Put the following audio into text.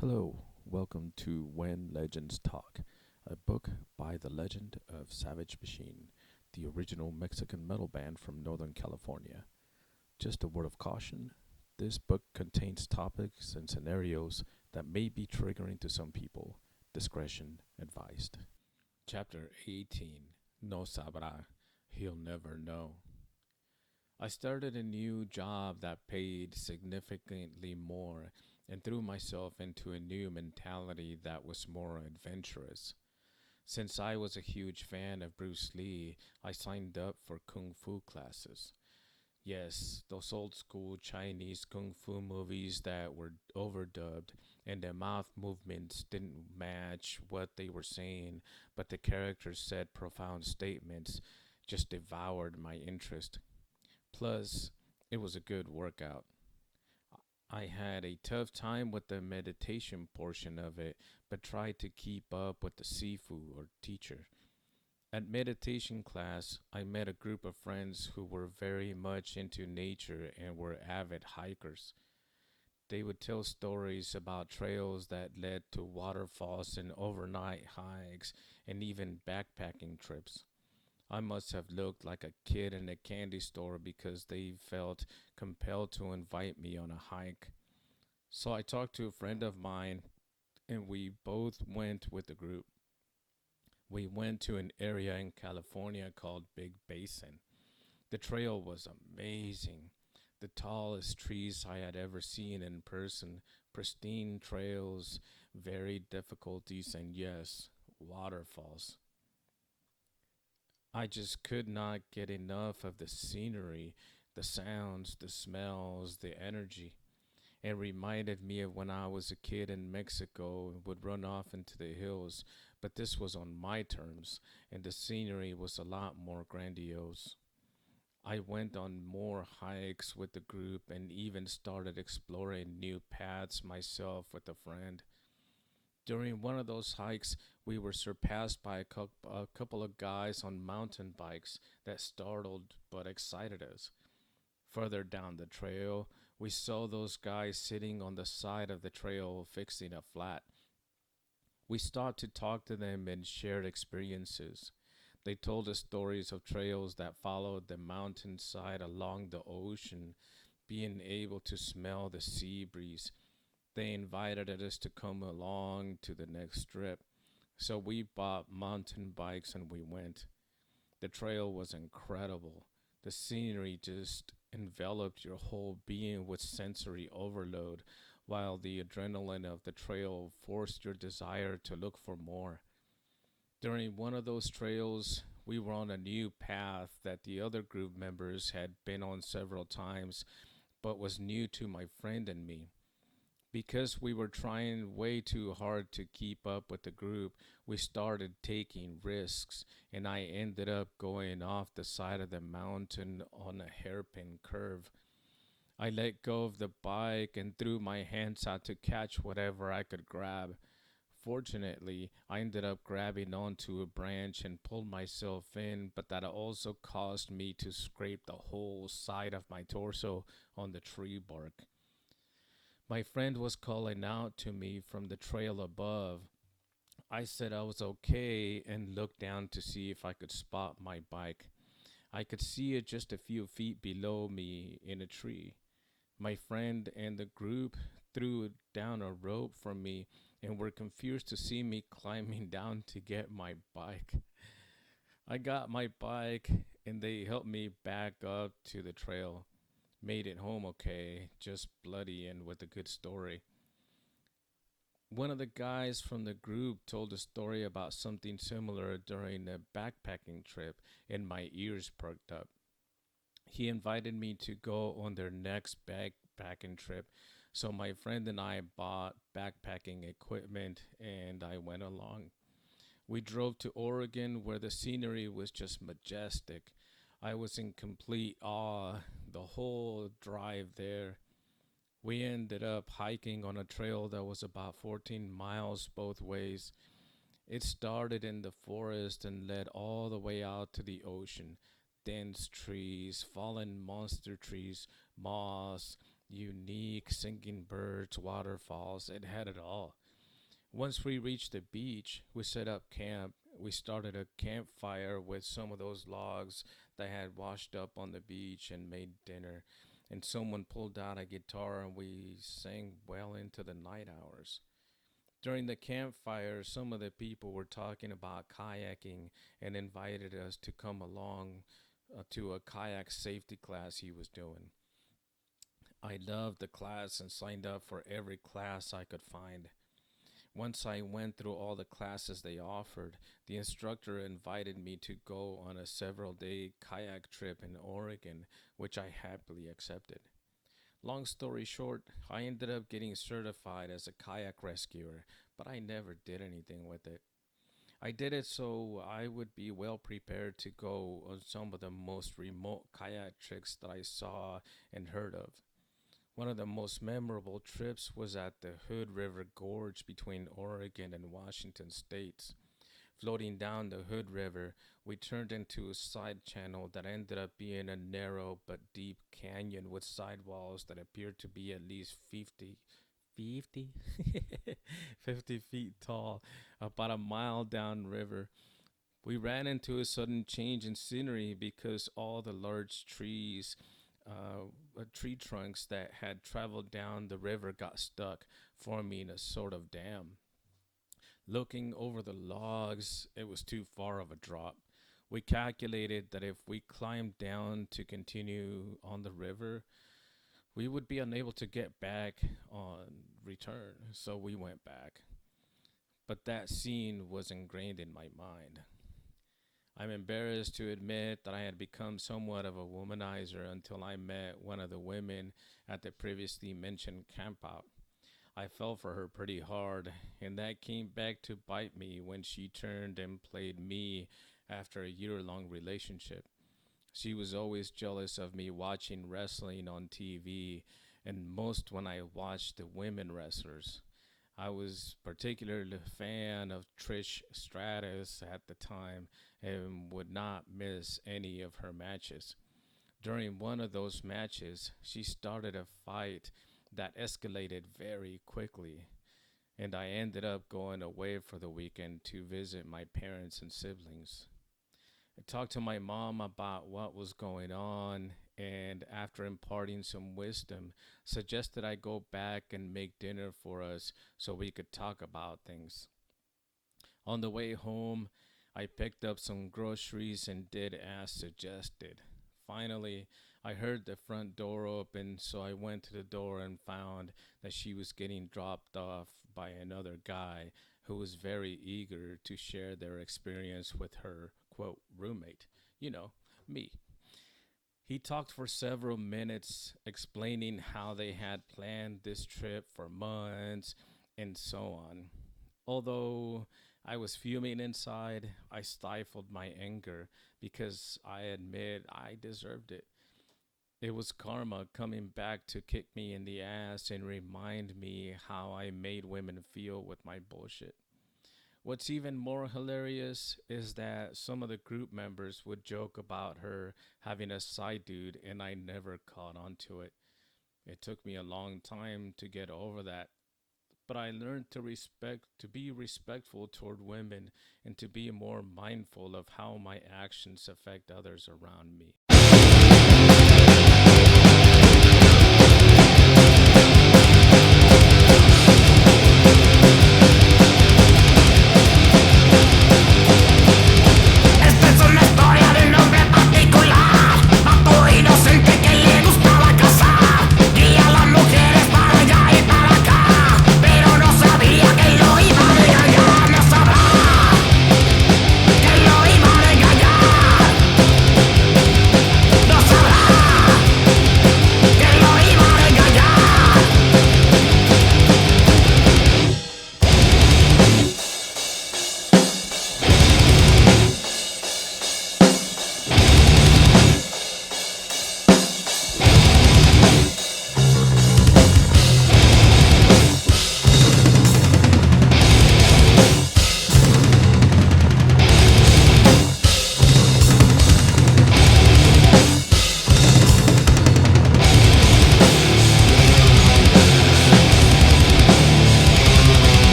Hello, welcome to When Legends Talk, a book by the legend of Savage Machine, the original Mexican metal band from Northern California. Just a word of caution, this book contains topics and scenarios that may be triggering to some people. Discretion advised. Chapter 18. No Sabra. He'll never know. I started a new job that paid significantly more and threw myself into a new mentality that was more adventurous. Since I was a huge fan of Bruce Lee, I signed up for kung fu classes. Yes, those old school Chinese kung fu movies that were overdubbed and the mouth movements didn't match what they were saying, but the characters said profound statements just devoured my interest. Plus, it was a good workout. I had a tough time with the meditation portion of it, but tried to keep up with the Sifu or teacher. At meditation class, I met a group of friends who were very much into nature and were avid hikers. They would tell stories about trails that led to waterfalls and overnight hikes and even backpacking trips. I must have looked like a kid in a candy store because they felt compelled to invite me on a hike. So I talked to a friend of mine and we both went with the group. We went to an area in California called Big Basin. The trail was amazing. The tallest trees I had ever seen in person, pristine trails, varied difficulties, and yes, waterfalls. I just could not get enough of the scenery, the sounds, the smells, the energy. It reminded me of when I was a kid in Mexico and would run off into the hills, but this was on my terms, and the scenery was a lot more grandiose. I went on more hikes with the group and even started exploring new paths myself with a friend. During one of those hikes, we were surpassed by a couple of guys on mountain bikes that startled but excited us. Further down the trail, we saw those guys sitting on the side of the trail fixing a flat. We stopped to talk to them and shared experiences. They told us stories of trails that followed the mountainside along the ocean, being able to smell the sea breeze. They invited us to come along to the next trip. So we bought mountain bikes and we went. The trail was incredible. The scenery just enveloped your whole being with sensory overload, while the adrenaline of the trail forced your desire to look for more. During one of those trails, we were on a new path that the other group members had been on several times, but was new to my friend and me. Because we were trying way too hard to keep up with the group, we started taking risks, and I ended up going off the side of the mountain on a hairpin curve. I let go of the bike and threw my hands out to catch whatever I could grab. Fortunately, I ended up grabbing onto a branch and pulled myself in, but that also caused me to scrape the whole side of my torso on the tree bark. My friend was calling out to me from the trail above. I said I was okay and looked down to see if I could spot my bike. I could see it just a few feet below me in a tree. My friend and the group threw down a rope for me and were confused to see me climbing down to get my bike. I got my bike and they helped me back up to the trail. Made it home okay, just bloody and with a good story. One of the guys from the group told a story about something similar during a backpacking trip, and my ears perked up. He invited me to go on their next backpacking trip, so my friend and I bought backpacking equipment and I went along. We drove to Oregon where the scenery was just majestic. I was in complete awe the whole drive there. We ended up hiking on a trail that was about 14 miles both ways. It started in the forest and led all the way out to the ocean. Dense trees, fallen monster trees, moss, Unique singing birds, waterfalls, it had it all. Once we reached the beach, we set up camp. We started a campfire with some of those logs that had washed up on the beach and made dinner. And someone pulled out a guitar and we sang well into the night hours. During the campfire, some of the people were talking about kayaking and invited us to come along to a kayak safety class he was doing. I loved the class and signed up for every class I could find. Once I went through all the classes they offered, the instructor invited me to go on a several day kayak trip in Oregon, which I happily accepted. Long story short, I ended up getting certified as a kayak rescuer, but I never did anything with it. I did it so I would be well prepared to go on some of the most remote kayak trips that I saw and heard of. One of the most memorable trips was at the Hood River Gorge between Oregon and Washington states. Floating down the Hood River, we turned into a side channel that ended up being a narrow but deep canyon with sidewalls that appeared to be at least 50 50 feet tall, about a mile downriver. We ran into a sudden change in scenery because all the large tree trunks that had traveled down the river got stuck, forming a sort of dam. Looking over the logs, it was too far of a drop. We calculated that if we climbed down to continue on the river, we would be unable to get back on return, so we went back. But that scene was ingrained in my mind. I'm embarrassed to admit that I had become somewhat of a womanizer until I met one of the women at the previously mentioned campout. I fell for her pretty hard, and that came back to bite me when she turned and played me after a year long relationship. She was always jealous of me watching wrestling on TV, and most when I watched the women wrestlers. I was particularly a fan of Trish Stratus at the time and would not miss any of her matches. During one of those matches, she started a fight that escalated very quickly, and I ended up going away for the weekend to visit my parents and siblings. I talked to my mom about what was going on, and after imparting some wisdom, suggested I go back and make dinner for us so we could talk about things. On the way home, I picked up some groceries and did as suggested. Finally, I heard the front door open, so I went to the door and found that she was getting dropped off by another guy who was very eager to share their experience with her, quote, roommate. You know, me. He talked for several minutes, explaining how they had planned this trip for months and so on. Although I was fuming inside, I stifled my anger because I admit I deserved it. It was karma coming back to kick me in the ass and remind me how I made women feel with my bullshit. What's even more hilarious is that some of the group members would joke about her having a side dude, and I never caught on to it. It took me a long time to get over that, but I learned to be respectful toward women and to be more mindful of how my actions affect others around me.